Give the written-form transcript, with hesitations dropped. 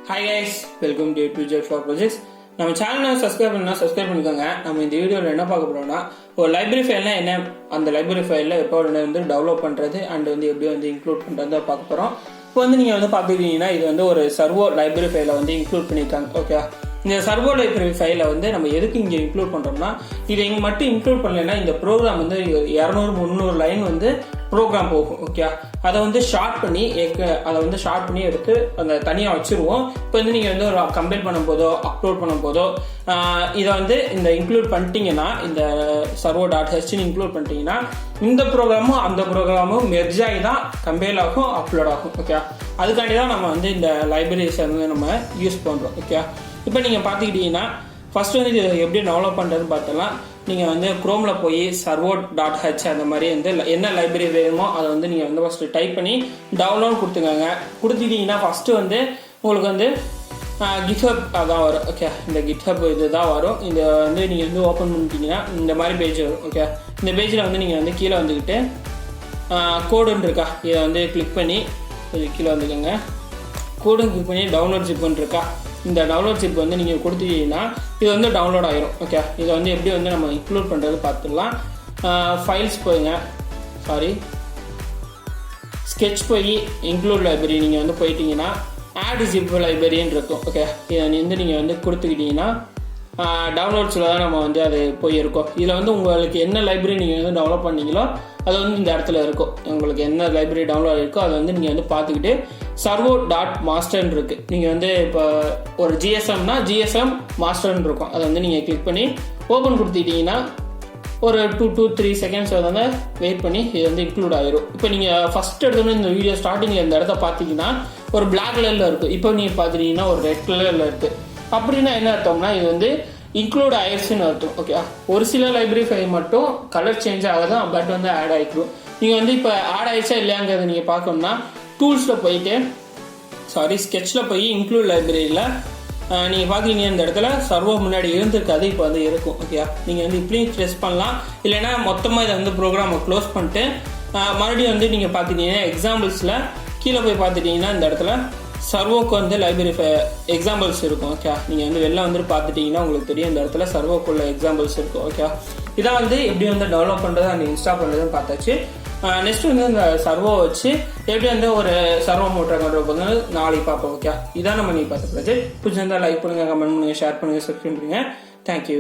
Hi guys, welcome to Twitter for projects. நம்ம சேனலை subscribe பண்ணிக்கோங்க. நம்ம இந்த வீடியோவில் என்ன பார்க்க போறோம்னா, ஒரு லைப்ரரி ஃபைல்னா என்ன, அந்த லைப்ரரி ஃபைலில் எப்போ வந்து டெவலப் பண்ணுறது அண்ட் வந்து எப்படி வந்து இன்க்ளூட் பண்ணுறதை பார்க்க போகிறோம். இப்போ வந்து நீங்கள் வந்து பார்த்துக்கிட்டீங்கன்னா இது வந்து ஒரு சர்வோ லைப்ரரி ஃபைலை வந்து இன்க்ளூட் பண்ணியிருக்காங்க. ஓகே, இந்த சர்வோ லைப்ரரி ஃபைலை வந்து நம்ம எதுக்கு இங்கே இன்க்ளூட் பண்ணுறோம்னா, இதை இங்கே மட்டும் இன்க்ளூட் பண்ணலைன்னா இந்த ப்ரோக்ராம் வந்து 200-300 லைன் வந்து ப்ரோக்ராம் போகும். ஓகே, அதை வந்து ஷார்ட் பண்ணி எடுத்து அந்த தனியாக வச்சுருவோம். இப்போ வந்து நீங்கள் வந்து ஒரு கம்பைல் பண்ணும் போதோ அப்லோட் பண்ணும் போதோ இதை வந்து இந்த இன்க்ளூட் பண்ணிட்டீங்கன்னா, இந்த servo.hன்னு இன்க்ளூட் பண்ணிட்டீங்கன்னா இந்த ப்ரோக்ராமும் அந்த ப்ரோக்ராமும் மெர்ஜ் ஆகி தான் கம்பைல் ஆகும், அப்லோட் ஆகும். ஓகே, அதுக்காண்டி தான் நம்ம வந்து இந்த லைப்ரரிஸை வந்து நம்ம யூஸ் பண்ணுறோம். ஓகே, இப்போ நீங்கள் பார்த்துக்கிட்டீங்கன்னா ஃபர்ஸ்ட் வந்து இது எப்படி டெவலப் பண்ணுறதுன்னு பார்த்தலாம். நீங்கள் வந்து குரோமில் போய் servo.h அந்த மாதிரி வந்து என்ன லைப்ரரி வேணுமோ அதை வந்து நீங்கள் வந்து ஃபஸ்ட்டு டைப் பண்ணி டவுன்லோட் கொடுத்துட்டீங்கன்னா ஃபஸ்ட்டு வந்து உங்களுக்கு வந்து GitHub அதான் வரும். ஓகே, இந்த GitHub இது தான் வரும். இதை வந்து நீங்கள் வந்து ஓப்பன் பண்ணிட்டீங்கன்னா இந்த மாதிரி பேஜ் வரும். ஓகே, இந்த பேஜில் வந்து நீங்கள் வந்து கீழே வந்துக்கிட்டு கோடுன்னு இருக்கா, இதை வந்து கிளிக் பண்ணி கீழே வந்துக்கோங்க. கோடும் கிளிக் பண்ணி டவுன்லோட் ஜிப்னு இருக்கா, இந்த டவுன்லோட் ஜிப் வந்து நீங்கள் கொடுத்துட்டீங்கன்னா இது வந்து டவுன்லோட் ஆகிரும். ஓகே, இதை வந்து எப்படி வந்து நம்ம இன்க்ளூட் பண்ணுறது பார்த்துடலாம். ஃபைல்ஸ் போய்ங்க, ஸ்கெட்ச் போய் இன்க்ளூட் லைப்ரரி நீங்கள் வந்து போயிட்டீங்கன்னா ஆட் ஜிப் லைப்ரரின்னு இருக்கும். ஓகே, இதை வந்து நீங்கள் வந்து கொடுத்துக்கிட்டீங்கன்னா டவுன்லோட்ஸில் தான் நம்ம வந்து அது போயிருக்கோம். இதில் வந்து உங்களுக்கு என்ன லைப்ரரி நீங்கள் வந்து டெவலப் பண்ணீங்களோ அது வந்து இந்த இடத்துல இருக்கும். உங்களுக்கு என்ன லைப்ரரி டவுன்லோட் இருக்கோ அதை வந்து நீங்கள் வந்து பார்த்துக்கிட்டு servo.masterன்னு இருக்குது. நீங்கள் வந்து இப்போ ஒரு GSMனா GSM மாஸ்டர்ன்னு இருக்கும். அதை வந்து நீங்கள் கிளிக் பண்ணி ஓப்பன் கொடுத்துக்கிட்டிங்கன்னா ஒரு 2 to 3 செகண்ட்ஸ் வந்து வெயிட் பண்ணி இது வந்து இன்க்ளூட் ஆகிரும். இப்போ நீங்கள் ஃபஸ்ட் எடுத்தோன்னே இந்த வீடியோ ஸ்டார்டிங்கில் இந்த இடத்த பார்த்தீங்கன்னா ஒரு பிளாக் கலரில் இருக்குது. இப்போ நீங்கள் பார்த்துட்டீங்கன்னா ஒரு ரெட் கலரில் இருக்குது. அப்படின்னா என்ன அர்த்தம்னா இது வந்து இன்க்ளூட் ஆயிடுச்சுன்னு அர்த்தம். ஓகே, ஒரு சில லைப்ரரி ஃபைல் மட்டும் கலர் சேஞ்ச் ஆகதான், பட் வந்து ஆட் ஆகிக்கும். நீங்கள் வந்து இப்போ ஆட் ஆயிடுச்சா இல்லையாங்கிறத நீங்கள் பார்க்கணும்னா டூல்ஸில் போயிட்டு ஸ்கெட்சில் போய் இன்க்ளூட் லைப்ரரியில் நீங்கள் பார்க்குறீங்க இந்த இடத்துல சர்வோ முன்னாடி இருந்திருக்காது, இப்போ வந்து இருக்கும். ஓகே, நீங்கள் வந்து இப்படியும் ட்ரெஸ் பண்ணலாம், இல்லைன்னா மொத்தமாக இதை வந்து ப்ரோக்ராமை க்ளோஸ் பண்ணிட்டு மறுபடியும் வந்து நீங்கள் பார்த்துட்டீங்கன்னா எக்ஸாம்பிள்ஸில் கீழே போய் பார்த்துட்டீங்கன்னா இந்த இடத்துல சர்வோக்கு வந்து லைப்ரரி எக்ஸாம்பிள்ஸ் இருக்கும். ஓகே, நீங்கள் வந்து வெளில வந்துட்டு பார்த்துட்டிங்கன்னா உங்களுக்கு தெரியும் இந்த இடத்துல சர்வோக்குள்ள எக்ஸாம்பிள்ஸ் இருக்கும். ஓகே, இதான் வந்து எப்படி வந்து டெவலப் பண்ணுறது அண்ட் இன்ஸ்டால் பண்ணுறதுன்னு பார்த்தாச்சு. நெக்ஸ்ட் வந்து இந்த சர்வோ வச்சு எப்படி வந்து ஒரு சர்வோ மோட்டர் கண்ட்ரோல் பண்ணுறது நாளைக்கு பார்ப்போம். ஓகே, இதான் நம்ம நீ பார்த்த ப்ராஜெக்ட். பிடிச்சிருந்தா லைக் பண்ணுங்கள், கமெண்ட் பண்ணுங்கள், ஷேர் பண்ணுங்கள், சப்ஸ்கிரைப் பண்ணுங்கள். தேங்க்யூ.